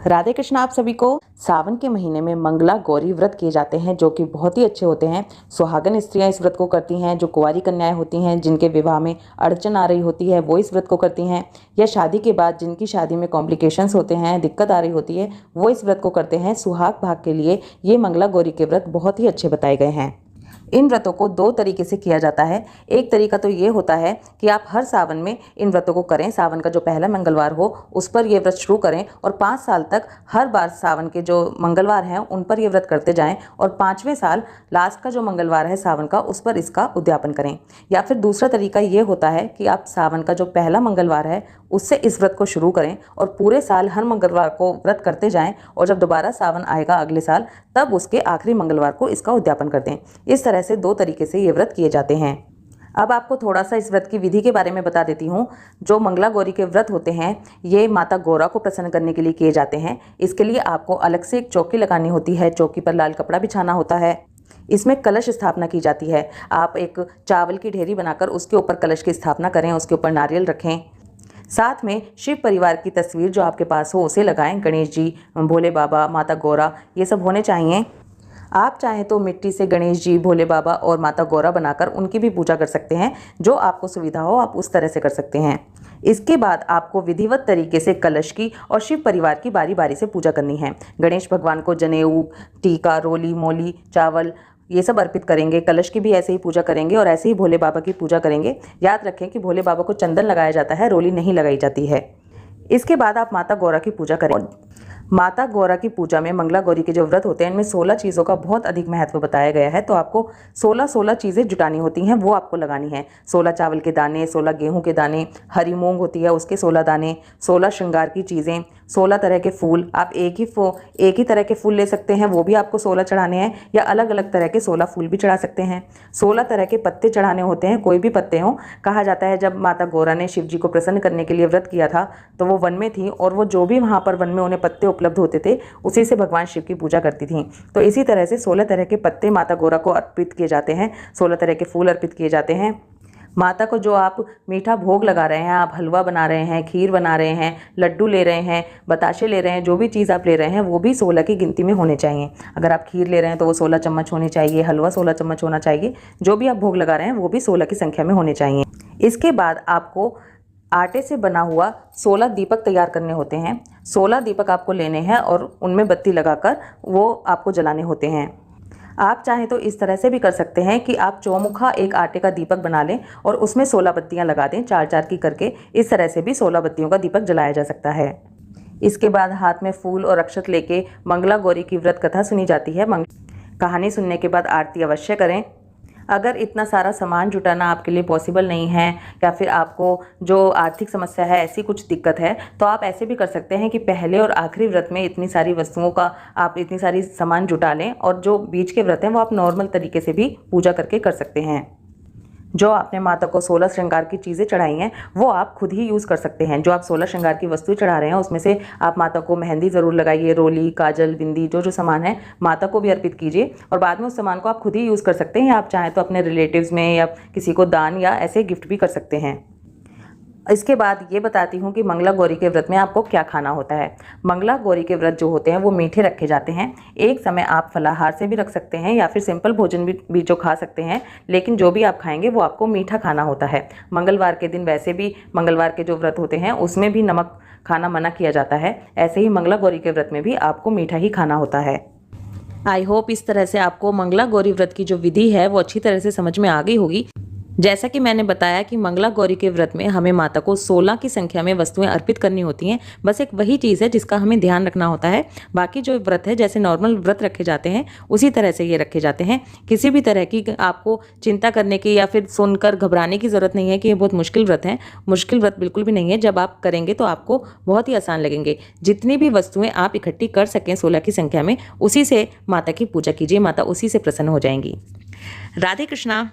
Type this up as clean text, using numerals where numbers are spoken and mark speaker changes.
Speaker 1: राधे कृष्ण। आप सभी को सावन के महीने में मंगला गौरी व्रत किए जाते हैं जो कि बहुत ही अच्छे होते हैं। सुहागन स्त्रियां इस व्रत को करती हैं, जो कुंवारी कन्याएं होती हैं जिनके विवाह में अड़चन आ रही होती है वो इस व्रत को करती हैं, या शादी के बाद जिनकी शादी में कॉम्प्लिकेशंस होते हैं, दिक्कत आ रही होती है, वो इस व्रत को करते हैं। सुहाग भाग के लिए ये मंगला गौरी के व्रत बहुत ही अच्छे बताए गए हैं। इन व्रतों को दो तरीके से किया जाता है। एक तरीका तो ये होता है कि आप हर सावन में इन व्रतों को करें। सावन का जो पहला मंगलवार हो उस पर ये व्रत शुरू करें और 5 साल तक हर बार सावन के जो मंगलवार हैं उन पर ये व्रत करते जाएं और 5वें साल लास्ट का जो मंगलवार है सावन का उस पर इसका उद्यापन करें। या फिर दूसरा तरीका ये होता है कि आप सावन का जो पहला मंगलवार है उससे इस व्रत को शुरू करें और पूरे साल हर मंगलवार को व्रत करते जाएं और जब दोबारा सावन आएगा अगले साल तब उसके आखिरी मंगलवार को इसका उद्यापन कर दें। इस तरह से दो तरीके से ये व्रत किए जाते हैं। अब आपको थोड़ा सा इस व्रत की विधि के बारे में बता देती हूँ। जो मंगला गौरी के व्रत होते हैं ये माता गौरा को प्रसन्न करने के लिए किए जाते हैं। इसके लिए आपको अलग से एक चौकी लगानी होती है, चौकी पर लाल कपड़ा बिछाना होता है। इसमें कलश स्थापना की जाती है। आप एक चावल की ढेरी बनाकर उसके ऊपर कलश की स्थापना करें, उसके ऊपर नारियल रखें, साथ में शिव परिवार की तस्वीर जो आपके पास हो उसे लगाएं। गणेश जी, भोले बाबा, माता गौरा ये सब होने चाहिए। आप चाहें तो मिट्टी से गणेश जी, भोले बाबा और माता गौरा बनाकर उनकी भी पूजा कर सकते हैं। जो आपको सुविधा हो आप उस तरह से कर सकते हैं। इसके बाद आपको विधिवत तरीके से कलश की और शिव परिवार की बारी बारी से पूजा करनी है। गणेश भगवान को जनेऊ, टीका, रोली, मोली, चावल ये सब अर्पित करेंगे। कलश की भी ऐसे ही पूजा करेंगे और ऐसे ही भोले बाबा की पूजा करेंगे। याद रखें कि भोले बाबा को चंदन लगाया जाता है, रोली नहीं लगाई जाती है। इसके बाद आप माता गौरा की पूजा करें। माता गौरा की पूजा में मंगला गौरी के जो व्रत होते हैं इनमें 16 चीज़ों का बहुत अधिक महत्व बताया गया है। तो आपको 16 चीज़ें जुटानी होती हैं, वो आपको लगानी है। 16 चावल के दाने, 16 गेहूं के दाने, हरी मूंग होती है उसके 16 दाने, 16 श्रृंगार की चीज़ें, 16 तरह के फूल। आप एक ही तरह के फूल ले सकते हैं, वो भी आपको 16 चढ़ाने हैं, या अलग अलग तरह के 16 फूल भी चढ़ा सकते हैं। 16 तरह के पत्ते चढ़ाने होते हैं, कोई भी पत्ते हों। कहा जाता है जब माता गौरा ने शिव जी को प्रसन्न करने के लिए व्रत किया था तो वो वन में थी और वो जो भी वहाँ पर वन में उन्हें पत्ते उपलब्ध होते थे उसी से भगवान शिव की पूजा करती थीं। तो इसी तरह से 16 तरह के पत्ते माता गौरा को अर्पित किए जाते हैं, 16 तरह के फूल अर्पित किए जाते हैं। माता को जो आप मीठा भोग लगा रहे हैं, आप हलवा बना रहे हैं, खीर बना रहे हैं, लड्डू ले रहे हैं, बताशे ले रहे हैं, जो भी चीज़ आप ले रहे हैं वो भी 16 की गिनती में होने चाहिए। अगर आप खीर ले रहे हैं तो वो 16 चम्मच होनी चाहिए, हलवा 16 चम्मच होना चाहिए। जो भी आप भोग लगा रहे हैं वो भी 16 की संख्या में होने चाहिए। इसके बाद आपको आटे से बना हुआ 16 दीपक तैयार करने होते हैं। 16 दीपक आपको लेने हैं और उनमें बत्ती लगाकर वो आपको जलाने होते हैं। आप चाहें तो इस तरह से भी कर सकते हैं कि आप चौमुखा एक आटे का दीपक बना लें और उसमें 16 बत्तियां लगा दें, 4-4 की करके। इस तरह से भी 16 बत्तियों का दीपक जलाया जा सकता है। इसके बाद हाथ में फूल और अक्षत लेके मंगला गौरी की व्रत कथा सुनी जाती है। कहानी सुनने के बाद आरती अवश्य करें। अगर इतना सारा सामान जुटाना आपके लिए पॉसिबल नहीं है या फिर आपको जो आर्थिक समस्या है ऐसी कुछ दिक्कत है तो आप ऐसे भी कर सकते हैं कि पहले और आखिरी व्रत में इतनी सारी वस्तुओं का आप इतनी सारी सामान जुटा लें और जो बीच के व्रत हैं वो आप नॉर्मल तरीके से भी पूजा करके कर सकते हैं। जो आपने माता को 16 श्रृंगार की चीज़ें चढ़ाई हैं वो आप खुद ही यूज़ कर सकते हैं। जो आप 16 श्रृंगार की वस्तु चढ़ा रहे हैं उसमें से आप माता को मेहंदी ज़रूर लगाइए, रोली, काजल, बिंदी, जो सामान है माता को भी अर्पित कीजिए और बाद में उस सामान को आप खुद ही यूज़ कर सकते हैं, या आप चाहें तो अपने रिलेटिव्स में या किसी को दान या ऐसे गिफ्ट भी कर सकते हैं। इसके बाद ये बताती हूँ कि मंगला गौरी के व्रत में आपको क्या खाना होता है। मंगला गौरी के व्रत जो होते हैं वो मीठे रखे जाते हैं। एक समय आप फलाहार से भी रख सकते हैं या फिर सिंपल भोजन भी जो खा सकते हैं, लेकिन जो भी आप खाएंगे वो आपको मीठा खाना होता है। मंगलवार के दिन वैसे भी मंगलवार के जो व्रत होते हैं उसमें भी नमक खाना मना किया जाता है, ऐसे ही मंगला गौरी के व्रत में भी आपको मीठा ही खाना होता है। आई होप इस तरह से आपको मंगला गौरी व्रत की जो विधि है वो अच्छी तरह से समझ में आ गई होगी। जैसा कि मैंने बताया कि मंगला गौरी के व्रत में हमें माता को 16 की संख्या में वस्तुएं अर्पित करनी होती हैं। बस एक वही चीज़ है जिसका हमें ध्यान रखना होता है। बाकी जो व्रत है जैसे नॉर्मल व्रत रखे जाते हैं उसी तरह से ये रखे जाते हैं। किसी भी तरह की आपको चिंता करने की या फिर सुनकर घबराने की ज़रूरत नहीं है कि ये बहुत मुश्किल व्रत है। मुश्किल व्रत बिल्कुल भी नहीं है। जब आप करेंगे तो आपको बहुत ही आसान लगेंगे। जितनी भी वस्तुएँ आप इकट्ठी कर सकें 16 की संख्या में, उसी से माता की पूजा कीजिए, माता उसी से प्रसन्न हो जाएंगी। राधे कृष्णा।